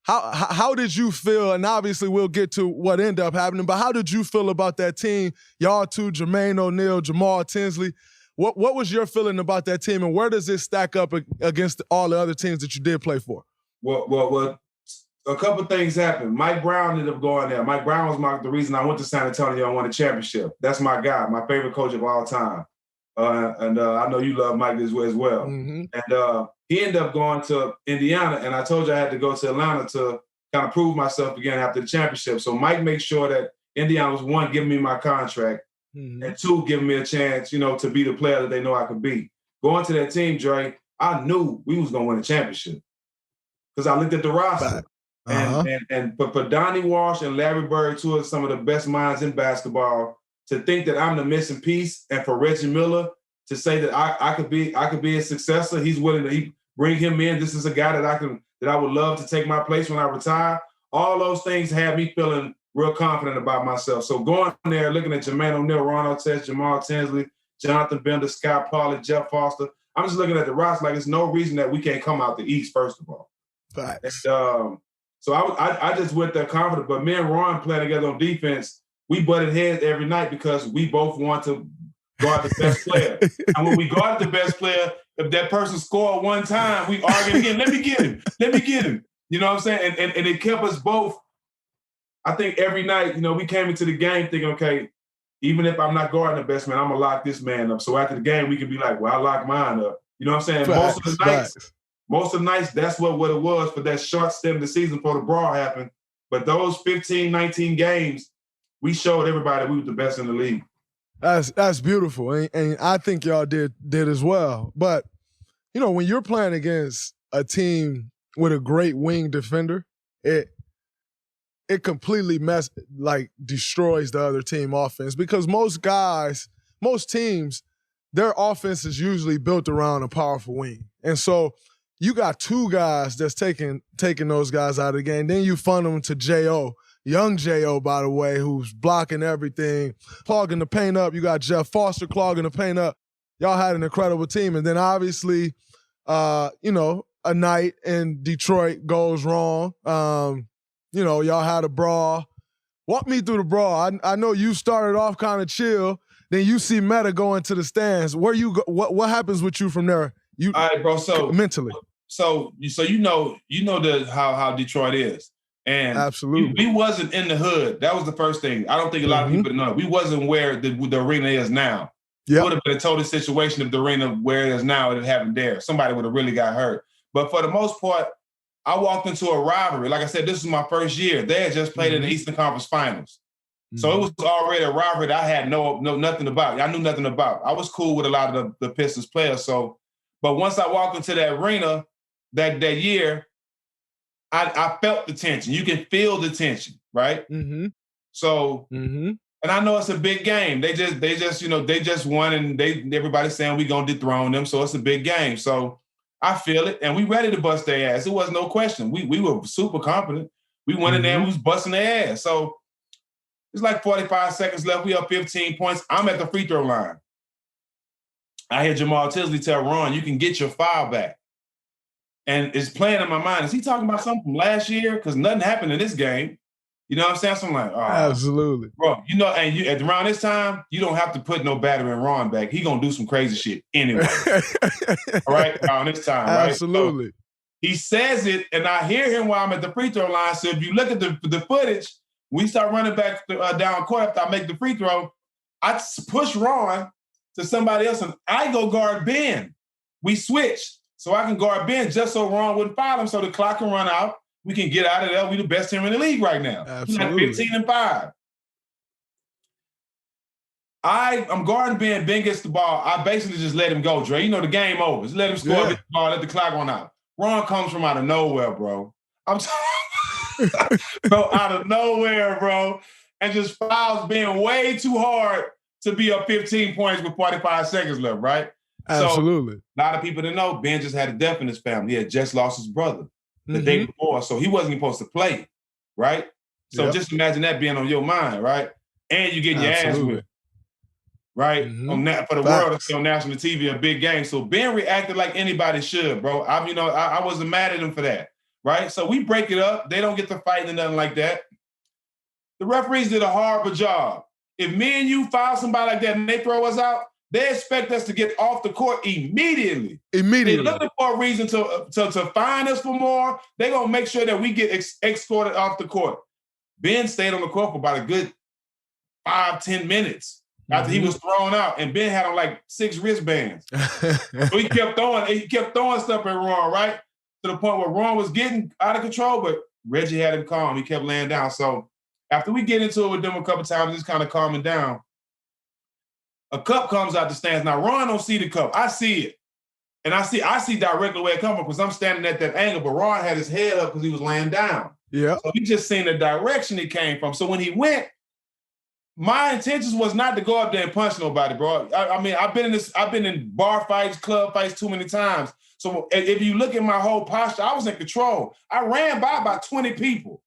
How did you feel? And obviously we'll get to what ended up happening, but how did you feel about that team? Y'all two, Jermaine O'Neal, Jamal Tinsley. What was your feeling about that team, and where does it stack up against all the other teams that you did play for? Well, a couple things happened. Mike Brown ended up going there. Mike Brown was the reason I went to San Antonio and won a championship. That's my guy, my favorite coach of all time. And I know you love Mike as well. Mm-hmm. And he ended up going to Indiana, and I told you I had to go to Atlanta to kind of prove myself again after the championship. So Mike made sure that Indiana was, one, giving me my contract, and two, giving me a chance, to be the player that they know I could be. Going to that team, Dre, I knew we was going to win a championship because I looked at the roster. But Donnie Walsh and Larry Bird, two of some of the best minds in basketball, to think that I'm the missing piece, and for Reggie Miller to say that I could be a successor, he's willing to bring him in. This is a guy that I would love to take my place when I retire. All those things had me feeling real confident about myself. So going there, looking at Jermaine O'Neal, Ron Artest, Jamal Tinsley, Jonathan Bender, Scott Pauley, Jeff Foster, I'm just looking at the roster like there's no reason that we can't come out the East, first of all. Facts. So I just went there confident. But me and Ron playing together on defense, we butted heads every night because we both want to guard the best player. And when we guard the best player, if that person scored one time, we argue again, let me get him. You know what I'm saying? And it kept us both. I think every night, we came into the game thinking, okay, even if I'm not guarding the best man, I'm going to lock this man up. So after the game, we could be like, well, I locked mine up. You know what I'm saying? Facts, most of the nights, that's what it was for that short stint of the season before the brawl happened. But those 15, 19 games, we showed everybody we were the best in the league. That's beautiful, and I think y'all did as well. But, when you're playing against a team with a great wing defender, it completely destroys the other team offense, because most teams, their offense is usually built around a powerful wing. And so you got two guys that's taking those guys out of the game. Then you fund them to J.O., young J.O., by the way, who's blocking everything, clogging the paint up. You got Jeff Foster clogging the paint up. Y'all had an incredible team. And then obviously, a night in Detroit goes wrong. Y'all had a brawl. Walk me through the brawl. I know you started off kind of chill. Then you see Meta go into the stands. Where you go, what happens with you from there? All right, bro. So mentally. So how Detroit is. And absolutely, we wasn't in the hood. That was the first thing. I don't think a lot of people know. We wasn't where the arena is now. It would have been a total situation if the arena where it is now, it happened there. Somebody would have really got hurt. But for the most part, I walked into a rivalry. Like I said, this was my first year. They had just played in the Eastern Conference Finals. So it was already a rivalry that I had nothing about. I knew nothing about. I was cool with a lot of the Pistons players. But once I walked into that arena that year, I felt the tension. You can feel the tension, right? So, and I know it's a big game. They just won, and everybody's saying we're gonna dethrone them. So it's a big game. So I feel it, and we ready to bust their ass. It was no question. We were super confident. We went in there and we was busting their ass. So it's like 45 seconds left. We up 15 points. I'm at the free throw line. I hear Jamal Tinsley tell Ron, "You can get your foul back." And it's playing in my mind. Is he talking about something from last year? Because nothing happened in this game. You know what I'm saying? So I'm like, oh. Absolutely. Bro, and around this time, you don't have to put no battering Ron back. He going to do some crazy shit anyway. All right? Around this time, right? Absolutely. So he says it, and I hear him while I'm at the free throw line. So if you look at the footage, we start running back down court after I make the free throw. I push Ron to somebody else, and I go guard Ben. We switch. So I can guard Ben just so Ron wouldn't foul him, so the clock can run out. We can get out of there. We the best team in the league right now. Absolutely. Like 15-5. I'm guarding Ben. Ben gets the ball. I basically just let him go, Dre. The game over. Just let him score, get the ball, let the clock run out. Ron comes from out of nowhere, bro. Bro, out of nowhere, bro. And just fouls Ben way too hard to be up 15 points with 45 seconds left, right? Absolutely. So, a lot of people didn't know Ben just had a death in his family. He had just lost his brother the day before, so he wasn't supposed to play, right? So just imagine that being on your mind, right? And you getting your ass whipped, right? For the world to see on national TV, a big game. So Ben reacted like anybody should, bro. I wasn't mad at him for that, right? So we break it up. They don't get to fight and nothing like that. The referees did a horrible job. If me and you foul somebody like that and they throw us out, they expect us to get off the court immediately. They're looking for a reason to fine us for more. They're going to make sure that we get escorted off the court. Ben stayed on the court for about a good 5-10 minutes after he was thrown out, and Ben had on like 6 wristbands. So he kept throwing stuff at Ron, right? To the point where Ron was getting out of control, but Reggie had him calm. He kept laying down. So after we get into it with them a couple times, it's kind of calming down. A cup comes out the stands. Now, Ron don't see the cup. I see it. And I see directly where it comes from because I'm standing at that angle, but Ron had his head up because he was laying down. Yeah. So he just seen the direction it came from. So when he went, my intentions was not to go up there and punch nobody, bro. I mean, I've been in bar fights, club fights too many times. So if you look at my whole posture, I was in control. I ran by about 20 people.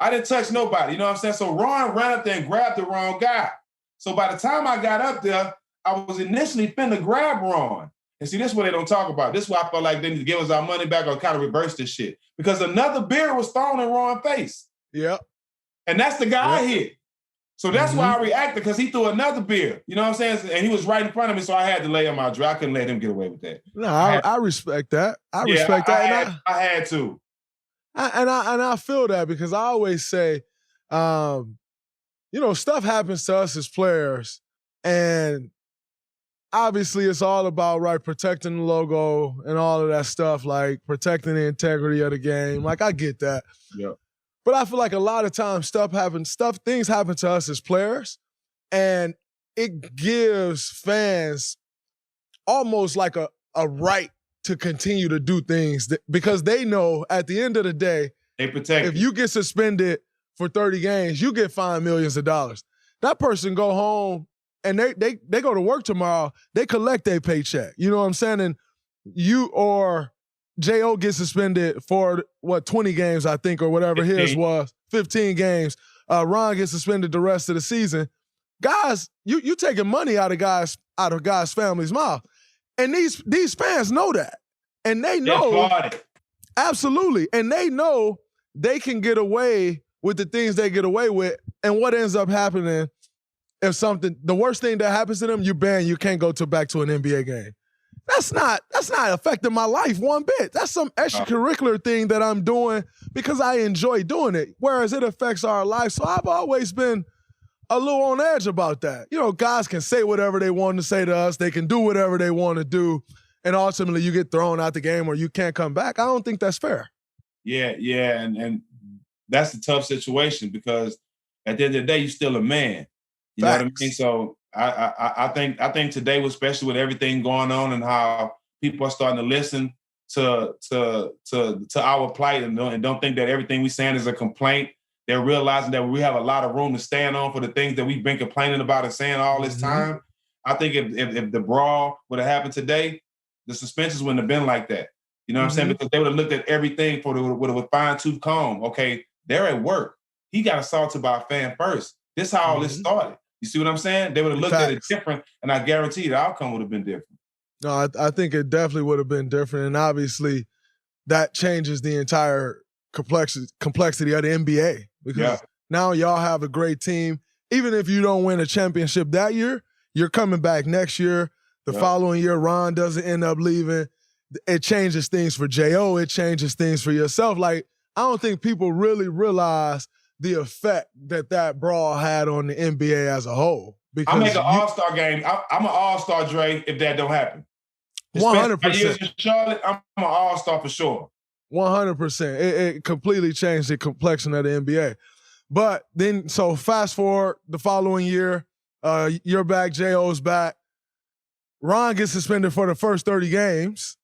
I didn't touch nobody, you know what I'm saying? So Ron ran up there and grabbed the wrong guy. So by the time I got up there, I was initially finna grab Ron. And see, this is what they don't talk about. This is why I felt like they need to give us our money back or kind of reverse this shit. Because another beer was thrown in Ron's face. Yep. And that's the guy I hit. So that's why I reacted, because he threw another beer. You know what I'm saying? And he was right in front of me, so I had to lay him out dry. I couldn't let him get away with that. No, I respect that. I respect that. I had to. I feel that because I always say, stuff happens to us as players, and obviously it's all about, protecting the logo and all of that stuff, like protecting the integrity of the game. Like, I get that. Yeah. But I feel like a lot of times things happen to us as players, and it gives fans almost like a right to continue to do things because they know at the end of the day, if you get suspended for 30 games, you get fined millions of dollars. That person go home and they go to work tomorrow, they collect their paycheck. You know what I'm saying? And you or J.O. gets suspended for 20 games, I think, or whatever 15. His was, 15 games. Ron gets suspended the rest of the season. Guys, you taking money out of guys' family's mouth. And these fans know that. And they know. Absolutely. And they know they can get away with the things they get away with. And what ends up happening if the worst thing that happens to them, you can't go back to an NBA game. That's not affecting my life one bit. That's some extracurricular thing that I'm doing because I enjoy doing it, whereas it affects our life. So I've always been a little on edge about that. Guys can say whatever they want to say to us. They can do whatever they want to do, and ultimately you get thrown out the game or you can't come back. I don't think that's fair. Yeah, and that's a tough situation because at the end of the day, you're still a man. You know what I mean? So I think today, especially with everything going on and how people are starting to listen to our plight and don't think that everything we're saying is a complaint. They're realizing that we have a lot of room to stand on for the things that we've been complaining about and saying all this time. I think if the brawl would have happened today, the suspensions wouldn't have been like that. You know what I'm saying? Because they would have looked at everything with a fine-tooth comb. Okay, they're at work. He got assaulted by a fan first. This is how all this started. You see what I'm saying? They would have looked at it different, and I guarantee the outcome would have been different. No, I think it definitely would have been different, and obviously that changes the entire complexity of the NBA because now y'all have a great team. Even if you don't win a championship that year, you're coming back next year. The following year, Ron doesn't end up leaving. It changes things for J.O. It changes things for yourself. Like, I don't think people really realize the effect that brawl had on the NBA as a whole. I make an all-star game. I'm an all-star, Dre, if that don't happen. 100%. Years in Charlotte, I'm an all-star for sure. 100%. It completely changed the complexion of the NBA. But then, so fast forward the following year, you're back, J.O.'s back. Ron gets suspended for the first 30 games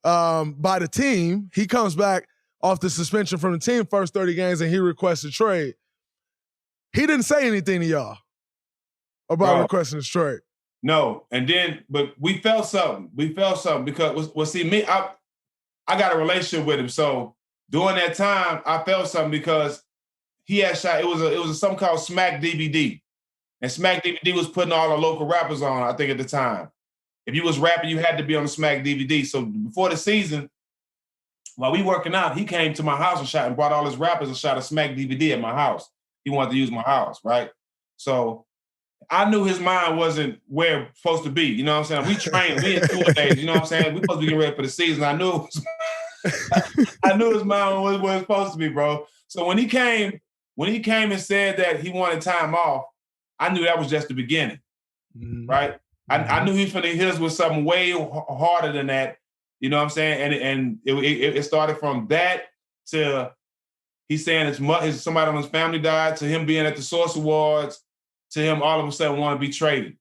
by the team. He comes back off the suspension from the team first 30 games, and he requests a trade. He didn't say anything to y'all about requesting a trade. No, but we felt something. Because, see, me, I got a relationship with him. So during that time, I felt something because he had shot. It was something called Smack DVD, and Smack DVD was putting all the local rappers on. I think at the time, if you was rapping, you had to be on the Smack DVD. So before the season, while we working out, he came to my house and brought all his rappers and shot a Smack DVD at my house. He wanted to use my house, right? So I knew his mind wasn't where it's supposed to be. You know what I'm saying? We trained, we in 2 days, you know what I'm saying? We supposed to be getting ready for the season. I knew his mind was where it's supposed to be, bro. So when he came and said that he wanted time off, I knew that was just the beginning, right? I knew he was going to hit us with something way harder than that. You know what I'm saying? And it started from that to he's saying somebody on his family died, to him being at the Source Awards, to him all of a sudden want to be traded.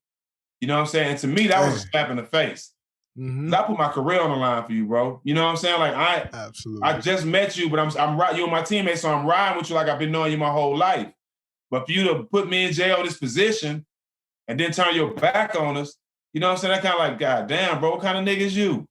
You know what I'm saying? And to me, that was a slap in the face. I put my career on the line for you, bro. You know what I'm saying? Like I just met you, but I'm right. You're my teammate, so I'm riding with you like I've been knowing you my whole life. But for you to put me in jail this position and then turn your back on us, you know what I'm saying? That kind of like, God damn, bro, what kind of nigga is you?